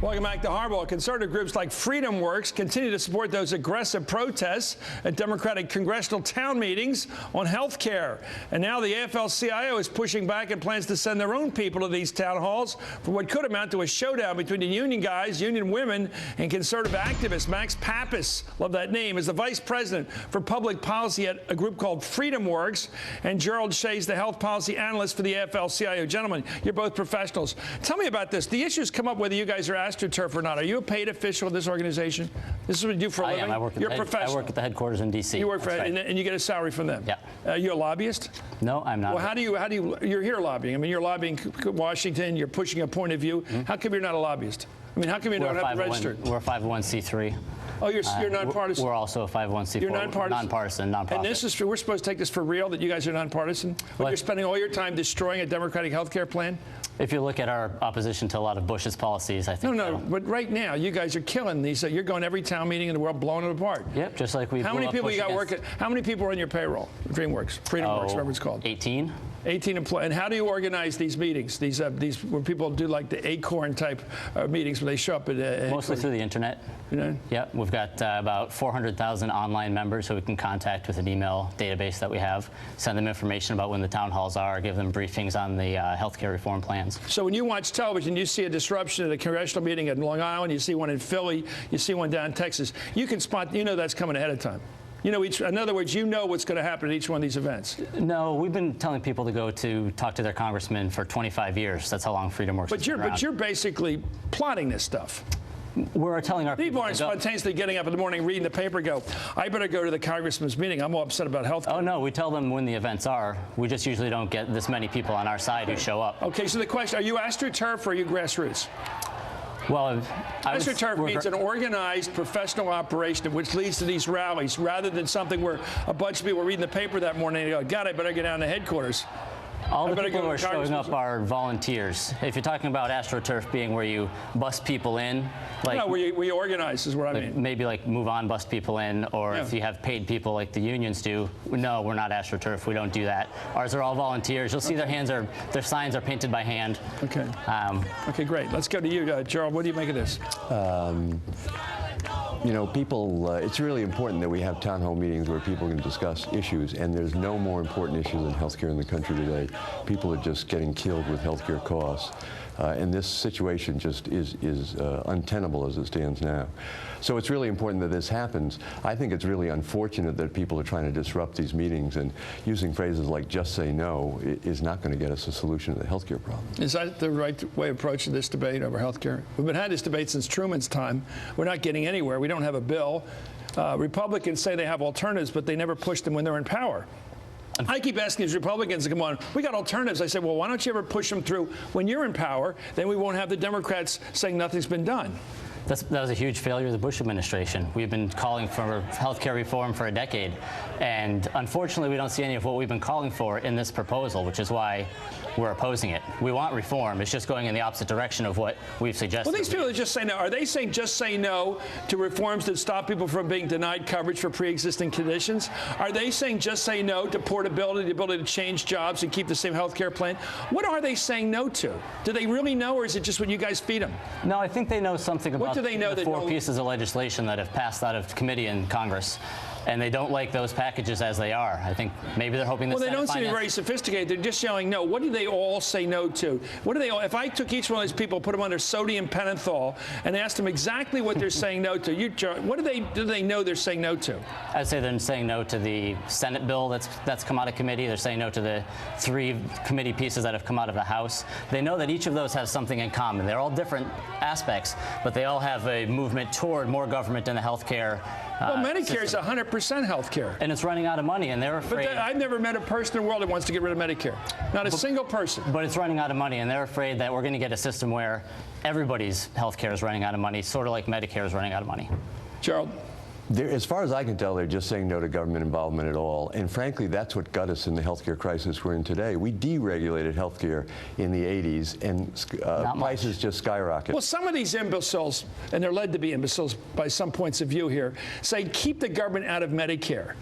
Welcome back to Hardball. Conservative groups like FreedomWorks continue to support those aggressive protests at Democratic congressional town meetings on health care. And now the AFL-CIO is pushing back and plans to send their own people to these town halls for what could amount to a showdown between the union guys, union women, and conservative activists. Max Pappas, love that name, is the vice president for public policy at a group called FreedomWorks. And Gerald, Shea is the health policy analyst for the AFL-CIO. Gentlemen, you're both professionals. Tell me about this. The issues come up whether you guys are AstroTurf or not. Are you a paid official of this organization? This is what you do for a living? I work at the headquarters in D.C. You work for, right. And you get a salary from them? Yeah. You're a lobbyist? No, I'm not. Well, how do you, you're here lobbying. I mean, you're lobbying Washington, you're pushing a point of view. Mm-hmm. How come you're not a lobbyist? I mean, how come you don't have it registered? We're a 501c3. Oh, you're nonpartisan? We're also a 501c4. You're nonpartisan? Nonprofit. And this is, we're supposed to take this for real, that you guys are nonpartisan? But you're spending all your time destroying a democratic health care plan? If you look at our opposition to a lot of Bush's policies, I think No, but right now, you guys are killing these. You're going every town meeting in the world, blowing it apart. Yep, just like we. How many people you got working? How many people are on your payroll? FreedomWorks, whatever it's called. 18. 18 employees. And how do you organize these meetings? These where people do like the Acorn type meetings where they show up at mostly through the internet. You know? Yeah, we've got about 400,000 online members who we can contact with an email database that we have. Send them information about when the town halls are. Give them briefings on the healthcare reform plans. So when you watch television, you see a disruption at a congressional meeting in Long Island. You see one in Philly. You see one down in Texas. You can spot. You know that's coming ahead of time. You know, in other words, you know what's going to happen at each one of these events. No, we've been telling people to go to talk to their congressman for 25 years. That's how long FreedomWorks has been around. But you're basically plotting this stuff. We're telling our people aren't spontaneously getting up in the morning, reading the paper, go, I better go to the congressman's meeting. I'm all upset about health care. Oh, no, we tell them when the events are. We just usually don't get this many people on our side who show up. Okay, so the question, are you AstroTurf or are you grassroots? Well, AstroTurf means an organized professional operation which leads to these rallies rather than something where a bunch of people are reading the paper that morning and they go, God, I better get down to headquarters. All the people who are showing up are volunteers. If you're talking about AstroTurf being where you bust people in, like no, where you organize is what I mean. Maybe like move on, bust people in, or yeah. If you have paid people like the unions do. No, we're not AstroTurf. We don't do that. Ours are all volunteers. You'll see their signs are painted by hand. Okay. Okay, great. Let's go to you, Gerald. What do you make of this? You know, people, it's really important that we have town hall meetings where people can discuss issues, and there's no more important issue than healthcare in the country today. People are just getting killed with healthcare costs, and this situation just is untenable as it stands now. So it's really important that this happens. I think it's really unfortunate that people are trying to disrupt these meetings, and using phrases like just say no is not going to get us a solution to the healthcare problem. Is that the right way of approaching this debate over healthcare? We've been had this debate since Truman's time. We're not getting anywhere. We don't have a bill. Republicans say they have alternatives, but they never push them when they're in power. I keep asking these Republicans to come on, we got alternatives. I say, well, why don't you ever push them through when you're in power? Then we won't have the Democrats saying nothing's been done. That was a huge failure of the Bush administration. We've been calling for health care reform for a decade, and unfortunately we don't see any of what we've been calling for in this proposal, which is why we're opposing it. We want reform. It's just going in the opposite direction of what we've suggested. Well, these people that just say no, are they saying just say no to reforms that stop people from being denied coverage for pre-existing conditions? Are they saying just say no to portability, the ability to change jobs and keep the same health care plan? What are they saying no to? Do they really know, or is it just what you guys feed them? No, I think they know something about the four pieces of legislation that have passed out of committee in Congress. And they don't like those packages as they are. I think maybe they're hoping. Well, they don't seem very sophisticated. They're just yelling no. What do they all say no to? What do they all? If I took each one of these people, put them under sodium pentothal, and asked them exactly what they're saying no to, what do they know they're saying no to? I'd say they're saying no to the Senate bill that's come out of committee. They're saying no to the 3 committee pieces that have come out of the House. They know that each of those has something in common. They're all different aspects, but they all have a movement toward more government in the health care. Well, Medicare is 100% health care. And it's running out of money, and they're afraid. But I've never met a person in the world that wants to get rid of Medicare. Not a single person. But it's running out of money, and they're afraid that we're going to get a system where everybody's health care is running out of money, sort of like Medicare is running out of money. Gerald? As far as I can tell, they're just saying no to government involvement at all. And frankly, that's what got us in the healthcare crisis we're in today. We deregulated healthcare in the 80s, and prices just skyrocketed. Well, some of these imbeciles, and they're led to be imbeciles by some points of view here, say keep the government out of Medicare.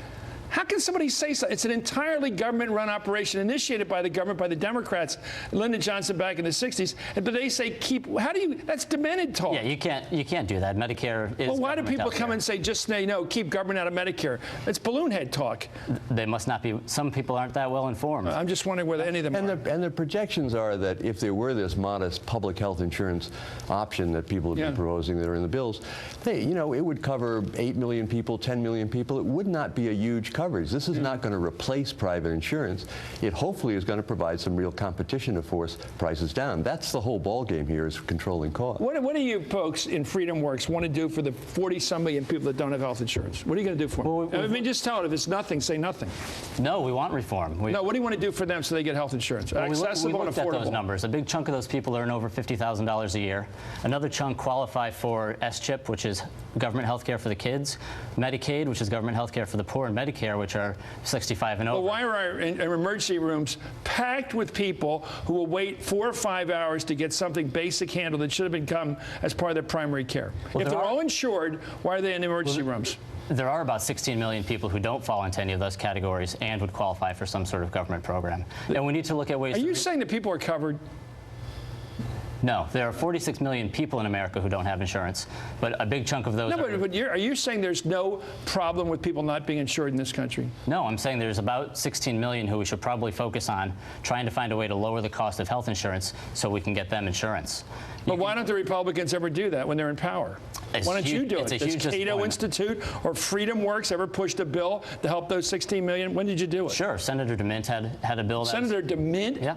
How can somebody say so? It's an entirely government-run operation initiated by the government, by the Democrats, Lyndon Johnson back in the 60s. And they say how do you, that's demented talk. Yeah, you can't do that. Medicare is. Well, why do people come and say, just say no, keep government out of Medicare? It's balloon head talk. They must not be, some people aren't that well informed. I'm just wondering whether any of them are. And the projections are that if there were this modest public health insurance option that people have been proposing that are in the bills, it would cover 8 million people, 10 million people. It would not be a huge coverage. This is not going to replace private insurance. It hopefully is going to provide some real competition to force prices down. That's the whole ballgame here, is controlling costs. What do you folks in FreedomWorks want to do for the 40-some million people that don't have health insurance? What are you going to do for them? Well, I mean, just tell it. If it's nothing, say nothing. No, we want reform. No, what do you want to do for them so they get health insurance? Accessible and affordable. We looked at those numbers. A big chunk of those people earn over $50,000 a year. Another chunk qualify for S-CHIP, which is government health care for the kids, Medicaid, which is government health care for the poor, and Medicare, which are 65 and over. Well, why are our emergency rooms packed with people who will wait 4 or 5 hours to get something basic handled that should have been come as part of their primary care? Well, if they're all insured, why are they in emergency rooms? There are about 16 million people who don't fall into any of those categories and would qualify for some sort of government program. And we need to look at ways. Are you saying that people are covered? No, there are 46 million people in America who don't have insurance, but a big chunk of those. No, but are you saying there's no problem with people not being insured in this country? No, I'm saying there's about 16 million who we should probably focus on trying to find a way to lower the cost of health insurance so we can get them insurance. But why don't the Republicans ever do that when they're in power? Why don't you do it? Does Cato Institute or FreedomWorks ever pushed a bill to help those 16 million? When did you do it? Sure. Senator DeMint had a bill. Senator DeMint? Yeah.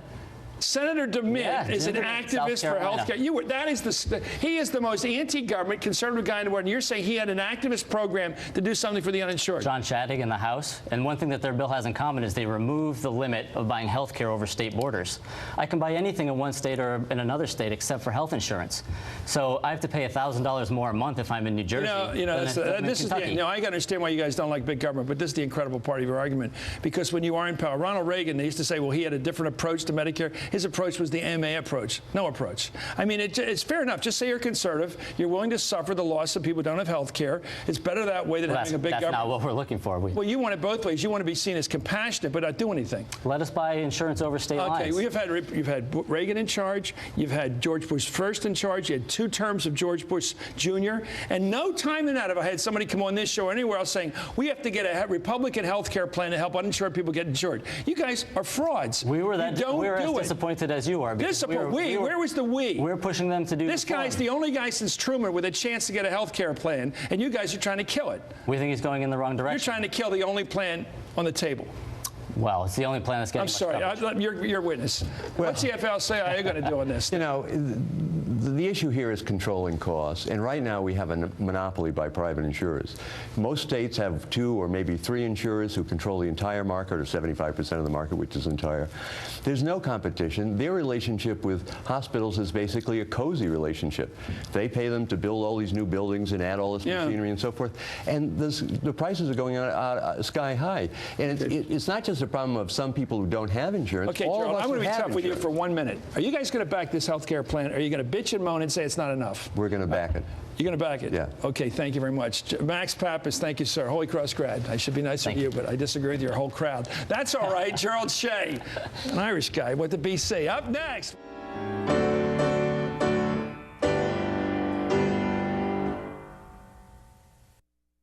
Senator DeMint is an activist for health care. He is the most anti-government conservative guy in the world, and you're saying he had an activist program to do something for the uninsured. John Shadegg in the House, and one thing that their bill has in common is they remove the limit of buying health care over state borders. I can buy anything in one state or in another state except for health insurance. So I have to pay $1,000 more a month if I'm in New Jersey. I can understand why you guys don't like big government, but this is the incredible part of your argument. Because when you are in power, Ronald Reagan, they used to say, well, he had a different approach to Medicare. His approach was the MA approach, no approach. I mean, it's fair enough. Just say you're conservative. You're willing to suffer the loss of people who don't have health care. It's better that way than having a big government. That's not what we're looking for. Well, you want it both ways. You want to be seen as compassionate, but not do anything. Let us buy insurance over state lines. Okay, you've had Reagan in charge. You've had George Bush first in charge. You had 2 terms of George Bush Jr. And no time in that have I had somebody come on this show or anywhere else saying, we have to get a Republican health care plan to help uninsured people get insured. You guys are frauds. We were as disappointed as you are. Where was the we? We're pushing them to do this. Guy's the only guy since Truman with a chance to get a health care plan, and you guys are trying to kill it. We think he's going in the wrong direction. You're trying to kill the only plan on the table. Well, it's the only plan that's getting. I'm sorry, you're a witness. What's the AFL-CIO going to do on this? You know, the issue here is controlling costs, and right now we have a monopoly by private insurers. Most states have 2 or maybe 3 insurers who control the entire market, or 75% of the market, which is entire. There's no competition. Their relationship with hospitals is basically a cozy relationship. They pay them to build all these new buildings and add all this machinery and so forth, and the prices are going sky high. And it's not just a problem of some people who don't have insurance. Okay, Gerald, I'm going to be tough with you for 1 minute. Are you guys going to back this health care plan, or are you going to bitch and moan and say it's not enough? We're going to back it. You're going to back it? Yeah. Okay, thank you very much. Max Pappas, thank you, sir. Holy Cross grad. I should be nice with you, but I disagree with your whole crowd. That's all right. Gerald Shea, an Irish guy, went to BC. Up next.